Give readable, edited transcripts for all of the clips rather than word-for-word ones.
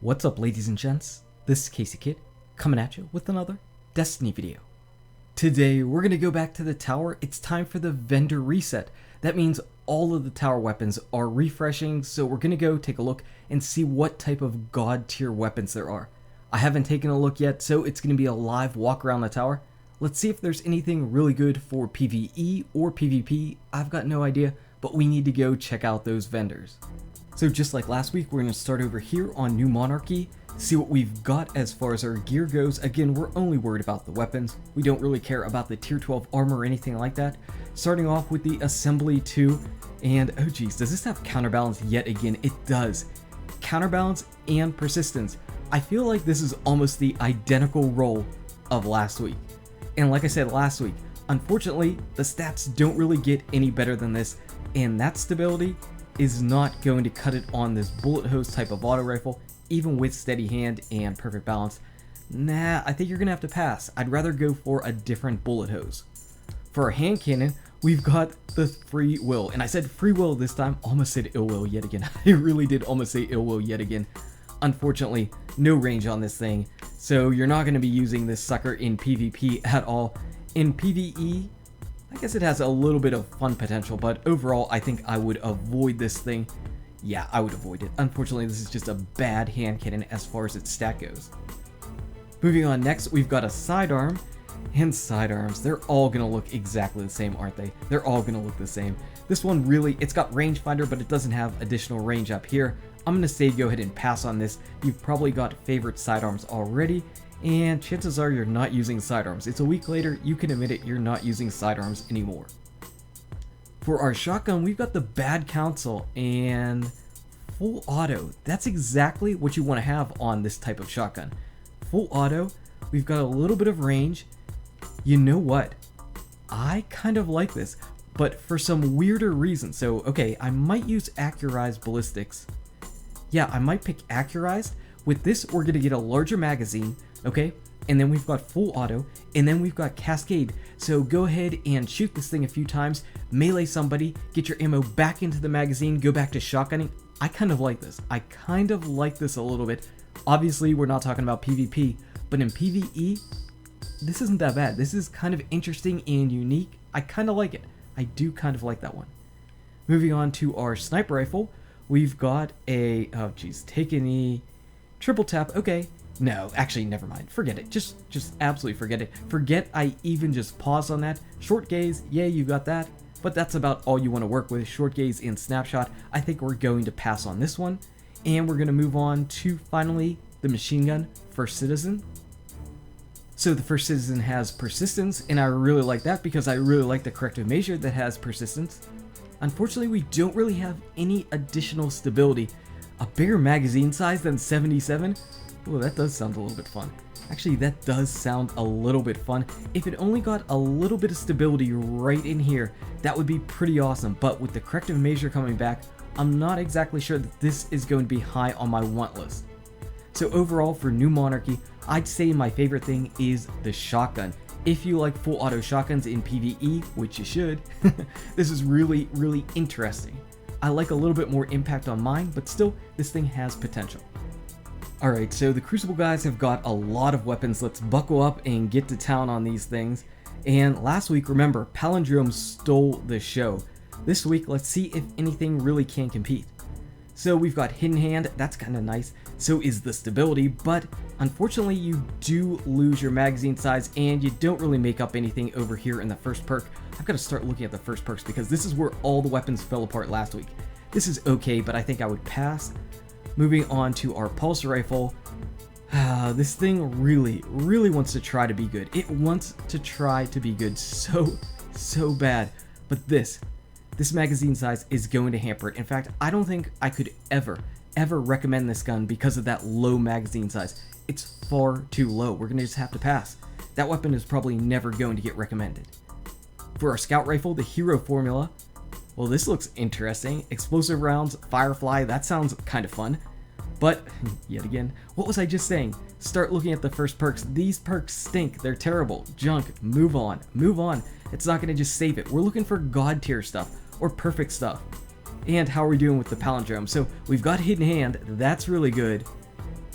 What's up, ladies and gents? This is KSigKid coming at you with another Destiny video. Today we're going to go back to the tower. It's time for the vendor reset. That means all of the tower weapons are refreshing, so we're going to go take a look and see what type of god tier weapons there are. I haven't taken a look yet, so it's going to be a live walk around the tower. Let's see if there's anything really good for PvE or PvP. I've got no idea, but we need to go check out those vendors. So just like last week, we're going to start over here on New Monarchy, see what we've got as far as our gear goes. Again, we're only worried about the weapons. We don't really care about the tier 12 armor or anything like that. Starting off with the Assembly 2, and oh geez, does this have counterbalance yet again? It does. Counterbalance and persistence. I feel like this is almost the identical role of last week. And like I said last week, unfortunately, the stats don't really get any better than this, and that stability is not going to cut it on this bullet hose type of auto rifle, even with steady hand and perfect balance. Nah, I think you're gonna have to pass. I'd rather go for a different bullet hose. For our hand cannon, we've got the free will, and I said free will this time, almost said ill will yet again. I really did almost say ill will yet again. Unfortunately, no range on this thing, so you're not gonna be using this sucker in PvP at all. In PvE, I guess it has a little bit of fun potential, but overall, I think I would avoid this thing. Yeah, I would avoid it. Unfortunately, this is just a bad hand cannon as far as its stat goes. Moving on next, we've got a sidearm, and sidearms, they're all gonna look exactly the same, aren't they? They're all gonna look the same. This one really, it's got rangefinder, but it doesn't have additional range up here. I'm gonna say go ahead and pass on this. You've probably got favorite sidearms already, and chances are you're not using sidearms. It's a week later, you can admit it, you're not using sidearms anymore. For our shotgun, we've got the Bad Counsel and full auto. That's exactly what you want to have on this type of shotgun. Full auto, we've got a little bit of range. You know what? I kind of like this, but for some weirder reason. So, okay, I might use Accurized Ballistics. Yeah, I might pick Accurized. With this, we're going to get a larger magazine, okay? And then we've got full auto, and then we've got Cascade. So go ahead and shoot this thing a few times, melee somebody, get your ammo back into the magazine, go back to shotgunning. I kind of like this. I kind of like this a little bit. Obviously, we're not talking about PvP, but in PvE, this isn't that bad. This is kind of interesting and unique. I kind of like it. I do kind of like that one. Moving on to our sniper rifle, we've got a, oh geez, take any triple tap, okay. No, actually, never mind. Forget it. Just absolutely forget it. Forget I even just paused on that. Short gaze, yeah, you got that. But that's about all you want to work with. Short gaze and snapshot. I think we're going to pass on this one. And we're going to move on to, finally, the machine gun, First Citizen. So the First Citizen has persistence, and I really like that because I really like the corrective measure that has persistence. Unfortunately, we don't really have any additional stability. A bigger magazine size than 77? Oh, that does sound a little bit fun. Actually, that does sound a little bit fun. If it only got a little bit of stability right in here, that would be pretty awesome. But with the corrective measure coming back, I'm not exactly sure that this is going to be high on my want list. So overall, for New Monarchy, I'd say my favorite thing is the shotgun. If you like full auto shotguns in PvE, which you should, this is really, really interesting. I like a little bit more impact on mine, but still, this thing has potential. Alright, so the Crucible guys have got a lot of weapons. Let's buckle up and get to town on these things. And last week, remember, Palindrome stole the show. This week, let's see if anything really can compete. So we've got Hidden Hand, that's kind of nice. So is the stability, but unfortunately you do lose your magazine size and you don't really make up anything over here in the first perk. I've got to start looking at the first perks because this is where all the weapons fell apart last week. This is okay, but I think I would pass. Moving on to our pulse rifle. This thing really, really wants to try to be good. It wants to try to be good so bad. But this magazine size is going to hamper it. In fact, I don't think I could ever recommend this gun because of that low magazine size. It's far too low. We're going to just have to pass. That weapon is probably never going to get recommended. For our scout rifle, the hero formula, well, this looks interesting. Explosive rounds, Firefly, that sounds kind of fun. But, yet again, what was I just saying? Start looking at the first perks. These perks stink. They're terrible. Junk. Move on. Move on. It's not going to just save it. We're looking for god tier stuff or perfect stuff. And how are we doing with the Palindrome? So we've got Hidden Hand. That's really good.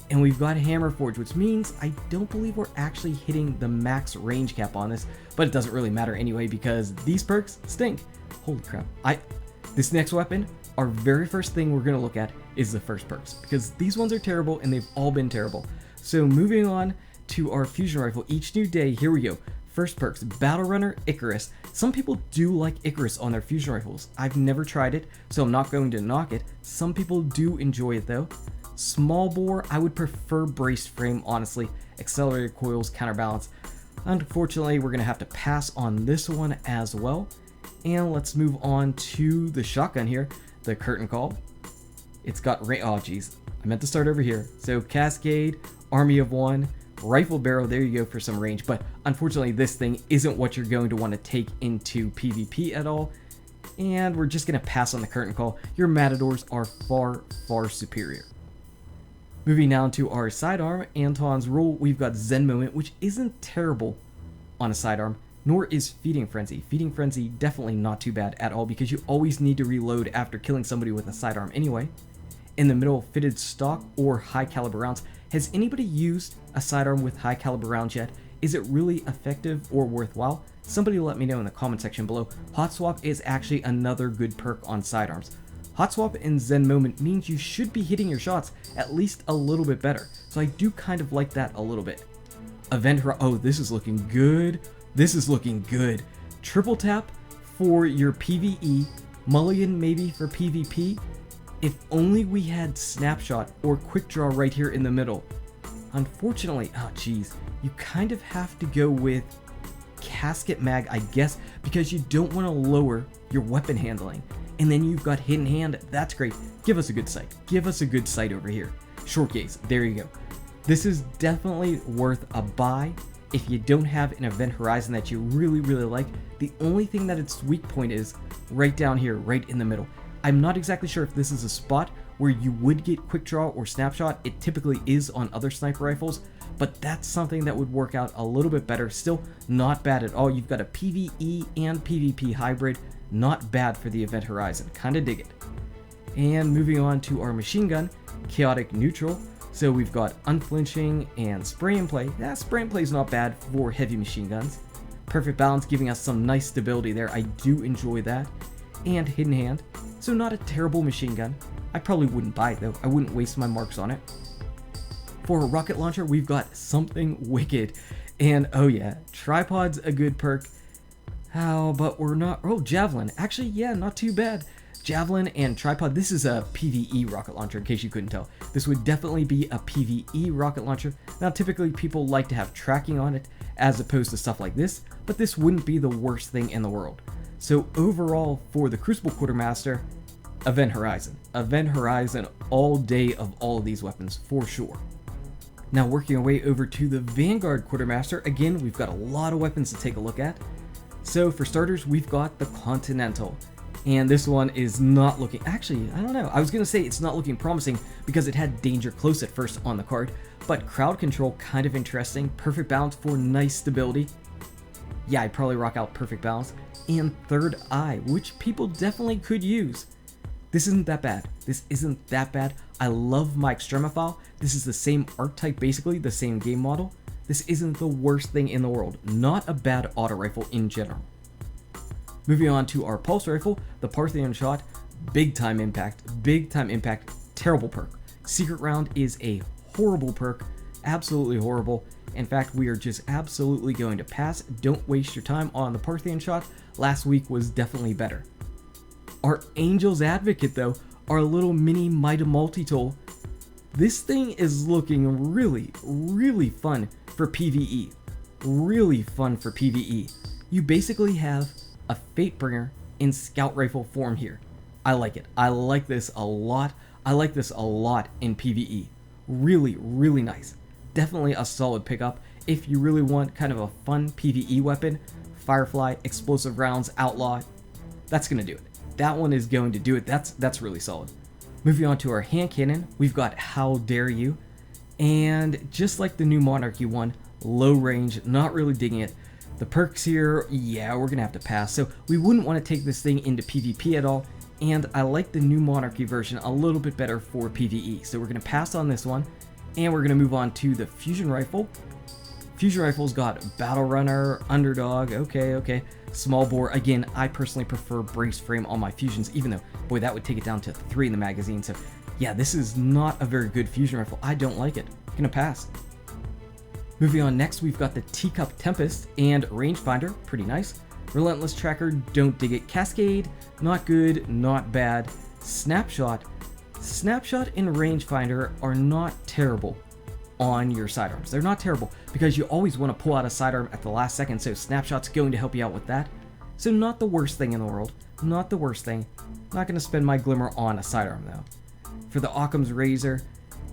And we've got Hammer Forge, which means I don't believe we're actually hitting the max range cap on this, but it doesn't really matter anyway because these perks stink. Holy crap. This next weapon, our very first thing we're going to look at is the first perks, because these ones are terrible and they've all been terrible. So moving on to our fusion rifle, each new day, here we go. First perks, Battle Runner, Icarus. Some people do like Icarus on their fusion rifles. I've never tried it, so I'm not going to knock it. Some people do enjoy it though. Small bore, I would prefer braced frame, honestly. Accelerated coils, counterbalance. Unfortunately, we're going to have to pass on this one as well. And let's move on to the shotgun here, the curtain call. It's got oh geez, I meant to start over here. So Cascade, Army of One, rifle barrel, there you go for some range, but unfortunately this thing isn't what you're going to want to take into PvP at all, and we're just going to pass on the curtain call. Your matadors are far, far superior. Moving down to our sidearm, Anton's Rule, we've got Zen Moment, which isn't terrible on a sidearm, nor is Feeding Frenzy. Feeding Frenzy, definitely not too bad at all, because you always need to reload after killing somebody with a sidearm anyway. In the middle, Fitted Stock or High Caliber Rounds. Has anybody used a sidearm with high caliber rounds yet? Is it really effective or worthwhile? Somebody let me know in the comment section below. Hot Swap is actually another good perk on sidearms. Hot Swap and Zen Moment means you should be hitting your shots at least a little bit better, so I do kind of like that a little bit. Event oh, this is looking good. This is looking good. Triple tap for your PvE, mulligan maybe for PvP. If only we had Snapshot or Quick Draw right here in the middle. Unfortunately, oh geez, you kind of have to go with Casket Mag, I guess, because you don't want to lower your weapon handling. And then you've got Hidden Hand, that's great. Give us a good sight. Give us a good sight over here. Short Gaze, there you go. This is definitely worth a buy if you don't have an Event Horizon that you really, really like. The only thing that its weak point is right down here, right in the middle. I'm not exactly sure if this is a spot where you would get Quick Draw or Snapshot. It typically is on other sniper rifles, but that's something that would work out a little bit better. Still not bad at all. You've got a PvE and PvP hybrid. Not bad for the Event Horizon. Kind of dig it. And moving on to our machine gun, Chaotic Neutral. So we've got Unflinching and Spray and Play. Yeah, Spray and Play is not bad for heavy machine guns. Perfect Balance giving us some nice stability there. I do enjoy that. And Hidden Hand. So not a terrible machine gun. I probably wouldn't buy it though. I wouldn't waste my marks on it. For a rocket launcher, we've got Something Wicked. And oh yeah, Tripod's a good perk. How, but we're not, oh, Javelin. Actually, yeah, not too bad. Javelin and Tripod, this is a PvE rocket launcher in case you couldn't tell. This would definitely be a PvE rocket launcher. Now typically people like to have tracking on it as opposed to stuff like this, but this wouldn't be the worst thing in the world. So overall, for the Crucible Quartermaster, Event Horizon. Event Horizon all day of all of these weapons, for sure. Now working our way over to the Vanguard Quartermaster, again, we've got a lot of weapons to take a look at. So for starters, we've got the Continental. And this one is not looking, actually, I don't know. I was going to say it's not looking promising because it had Danger Close at first on the card, but Crowd Control, kind of interesting. Perfect Balance for nice stability. Yeah, I'd probably rock out Perfect Balance. And Third Eye, which people definitely could use. This isn't that bad. This isn't that bad. I love my Extremophile. This is the same archetype, basically, the same game model. This isn't the worst thing in the world. Not a bad auto rifle in general. Moving on to our pulse rifle, the Parthian Shot. Big time impact, terrible perk. Secret Round is a horrible perk, absolutely horrible. In fact, we are just absolutely going to pass. Don't waste your time on the Parthian Shot. Last week was definitely better. Our Angel's Advocate though, our little mini Mida multi-tool. This thing is looking really, really fun for PvE. Really fun for PvE. You basically have a Fatebringer in scout rifle form here. I like it. I like this a lot. I like this a lot in PvE. Really, really nice. Definitely a solid pickup if you really want kind of a fun PvE weapon. Firefly, explosive rounds, outlaw. That's gonna do it. That one is going to do it. That's really solid. Moving on to our hand cannon, we've got How Dare You. And just like the new Monarchy one, low range, not really digging it. The perks here, yeah, we're gonna have to pass. So we wouldn't want to take this thing into PvP at all. And I like the new Monarchy version a little bit better for PvE. So we're gonna pass on this one. And we're going to move on to the fusion rifle. Fusion rifle's got battle runner, underdog, okay. Small bore, again, I personally prefer brace frame on my fusions, even though, boy, that would take it down to 3 in the magazine. So yeah, this is not a very good fusion rifle. I don't like it. Gonna pass. Moving on, next we've got the Teacup Tempest and rangefinder, pretty nice. Relentless Tracker, don't dig it. Cascade, not good, not bad. Snapshot and rangefinder are not terrible on your sidearms. They're not terrible because you always want to pull out a sidearm at the last second, so Snapshot's going to help you out with that. So not the worst thing in the world, not the worst thing. Not going to spend my glimmer on a sidearm though. For the Occam's Razor,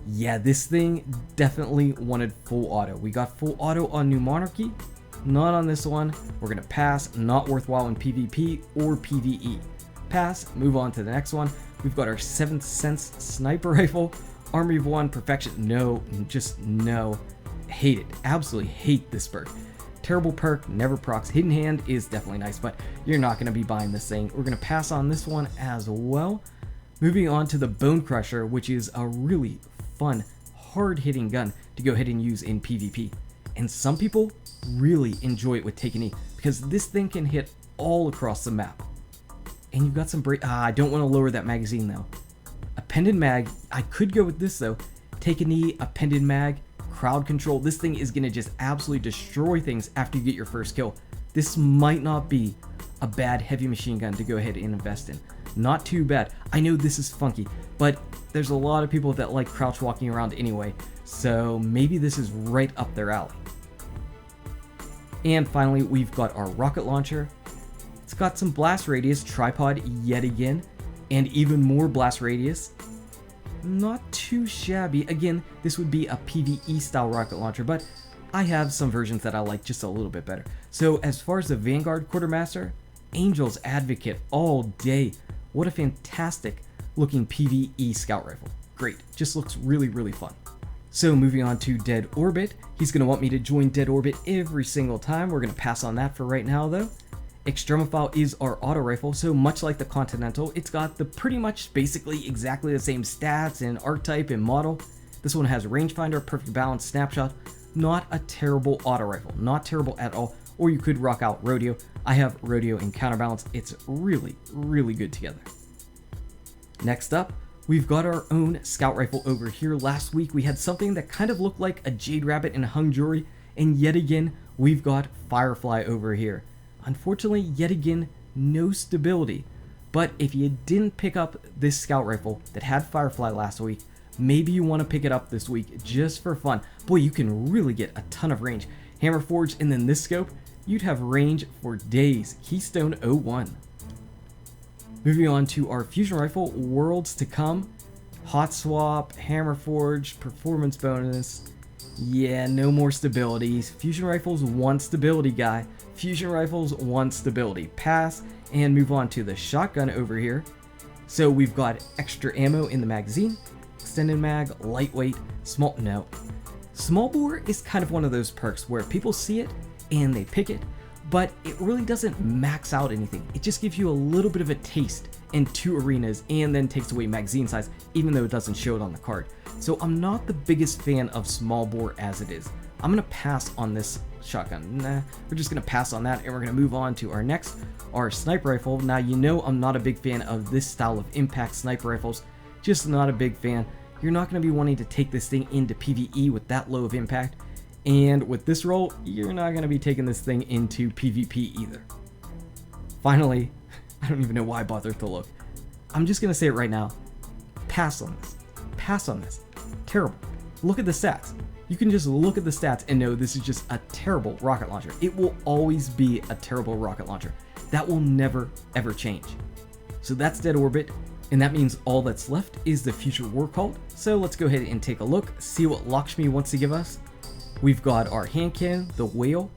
yeah, this thing definitely wanted full auto. We got full auto on New Monarchy, not on this one. We're going to pass, not worthwhile in PvP or PvE. Pass, move on to the next one. We've got our 7th Sense Sniper Rifle. Army of One, perfection, no, just no. Hate it, absolutely hate this perk. Terrible perk, never procs. Hidden Hand is definitely nice, but you're not going to be buying this thing. We're going to pass on this one as well. Moving on to the Bone Crusher, which is a really fun, hard-hitting gun to go ahead and use in PvP. And some people really enjoy it with Take an E, because this thing can hit all across the map. And you've got some I don't want to lower that magazine though. Appended mag, I could go with this though. Take a knee, appended mag, crowd control. This thing is going to just absolutely destroy things after you get your first kill. This might not be a bad heavy machine gun to go ahead and invest in. Not too bad. I know this is funky, but there's a lot of people that like crouch walking around anyway, so maybe this is right up their alley. And finally, we've got our rocket launcher. It's got some blast radius, tripod yet again, and even more blast radius. Not too shabby. Again, this would be a PvE style rocket launcher, but I have some versions that I like just a little bit better. So as far as the Vanguard Quartermaster, Angel's Advocate all day. What a fantastic looking PvE scout rifle. Great, just looks really, really fun. So moving on to Dead Orbit, he's going to want me to join Dead Orbit every single time. We're going to pass on that for right now though. Extremophile is our auto rifle, so much like the Continental, it's got the pretty much basically exactly the same stats and archetype and model. This one has rangefinder, perfect balance, snapshot. Not a terrible auto rifle, not terrible at all. Or you could rock out rodeo. I have rodeo and counterbalance. It's really, really good together. Next up, we've got our own scout rifle over here. Last week we had something that kind of looked like a jade rabbit and a hung jury, and yet again we've got Firefly over here. Unfortunately, yet again, no stability. But if you didn't pick up this scout rifle that had Firefly last week, maybe you want to pick it up this week just for fun. Boy, you can really get a ton of range. Hammer Forge and then this scope, you'd have range for days. Keystone 01. Moving on to our fusion rifle, Worlds to Come. Hot Swap, Hammer Forge, performance bonus. Yeah, no more stabilities. Fusion rifles want stability, guy. Fusion rifles want stability. Pass and move on to the shotgun over here. So we've got extra ammo in the magazine, extended mag, lightweight, small bore is kind of one of those perks where people see it and they pick it, but it really doesn't max out anything. It just gives you a little bit of a taste in 2 arenas and then takes away magazine size, even though it doesn't show it on the card. So I'm not the biggest fan of small bore as it is. I'm gonna pass on this shotgun. We're just gonna pass on that, and we're gonna move on to our next, our sniper rifle. Now, you know I'm not a big fan of this style of impact sniper rifles, just not a big fan. You're not gonna be wanting to take this thing into PvE with that low of impact, and with this roll, you're not gonna be taking this thing into PvP either. Finally, I don't even know why I bothered to look. I'm just gonna say it right now. Pass on this. Pass on this. Terrible. Look at the stats. You can just look at the stats and know this is just a terrible rocket launcher. It will always be a terrible rocket launcher. That will never, ever change. So that's Dead Orbit, and that means all that's left is the Future War Cult. So let's go ahead and take a look, see what Lakshmi wants to give us. We've got our hand cannon, the Whale.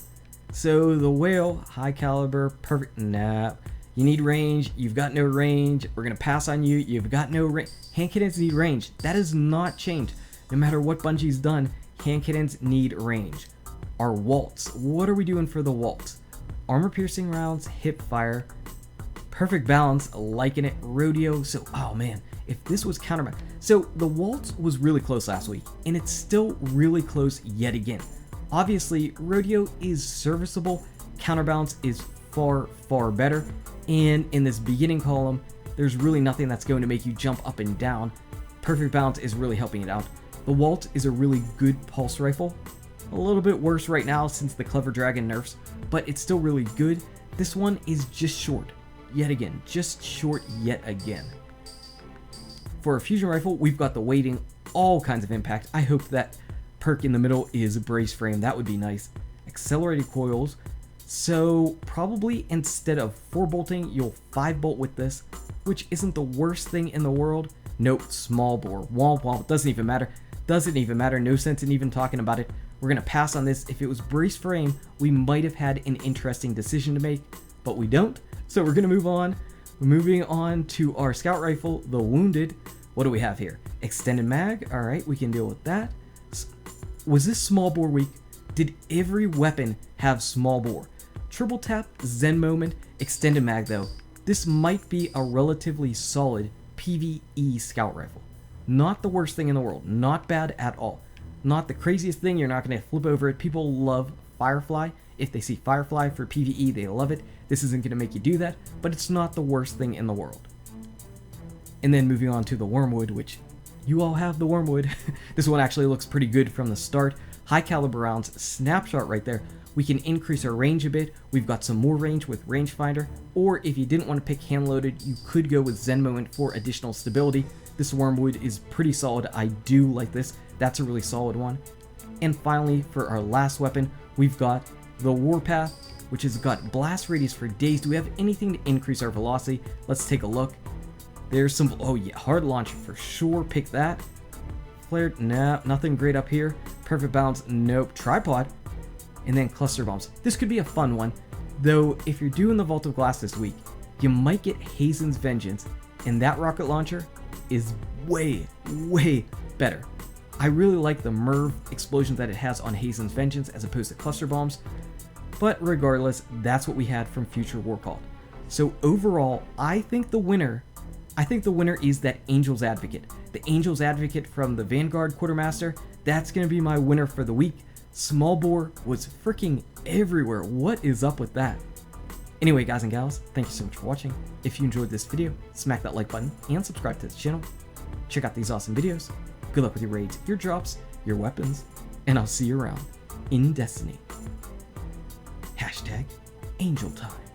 So the Whale, high caliber, perfect. Nah, you need range. You've got no range. We're gonna pass on you. You've got no range. Hand cannons need range. That has not changed. No matter what Bungie's done, hand cannons need range. Our Waltz. What are we doing for the Waltz? Armor piercing rounds, hip fire. Perfect Balance, liking it. Rodeo, so oh man, if this was counterbalance. So the Waltz was really close last week, and it's still really close yet again. Obviously, Rodeo is serviceable, Counterbalance is far, far better, and in this beginning column, there's really nothing that's going to make you jump up and down. Perfect Balance is really helping it out. The Waltz is a really good pulse rifle. A little bit worse right now since the Clever Dragon nerfs, but it's still really good. This one is just short, yet again, just short yet again. For a fusion rifle, we've got the weighting, all kinds of impact. I hope that perk in the middle is brace frame, that would be nice. Accelerated coils, so probably instead of 4 bolting, you'll 5 bolt with this, which isn't the worst thing in the world. Nope, small bore, womp womp, doesn't even matter, no sense in even talking about it. We're gonna pass on this. If it was brace frame, we might have had an interesting decision to make, but we don't, so we're gonna move on. We're moving on to our scout rifle, the Wounded. What do we have here? Extended mag, all right, we can deal with that. Was this small bore week? Did every weapon have small bore? Triple tap, Zen moment, extended mag though. This might be a relatively solid PvE scout rifle. Not the worst thing in the world, not bad at all. Not the craziest thing, you're not gonna flip over it. People love Firefly. If they see Firefly for PvE, they love it. This isn't gonna make you do that, but it's not the worst thing in the world. And then moving on to the Wormwood, which you all have the Wormwood. This one actually looks pretty good from the start. High caliber rounds, snapshot right there. We can increase our range a bit. We've got some more range with rangefinder, or if you didn't want to pick hand loaded, you could go with Zen moment for additional stability. This Wormwood is pretty solid. I do like this. That's a really solid one. And finally, for our last weapon, we've got the Warpath, which has got blast radius for days. Do we have anything to increase our velocity? Let's take a look. There's some, oh yeah, hard launcher for sure, pick that. Flared, nah, nothing great up here. Perfect Balance, nope. Tripod, and then cluster bombs. This could be a fun one, though if you're doing the Vault of Glass this week, you might get Hazen's Vengeance, and that rocket launcher is way, way better. I really like the Merv explosions that it has on Hazen's Vengeance as opposed to cluster bombs, but regardless, that's what we had from Future War Call. So overall, I think the winner is that Angel's Advocate. The Angel's Advocate from the Vanguard Quartermaster, that's going to be my winner for the week. Small bore was freaking everywhere. What is up with that? Anyway, guys and gals, thank you so much for watching. If you enjoyed this video, smack that like button and subscribe to this channel. Check out these awesome videos. Good luck with your raids, your drops, your weapons, and I'll see you around in Destiny. #AngelTime.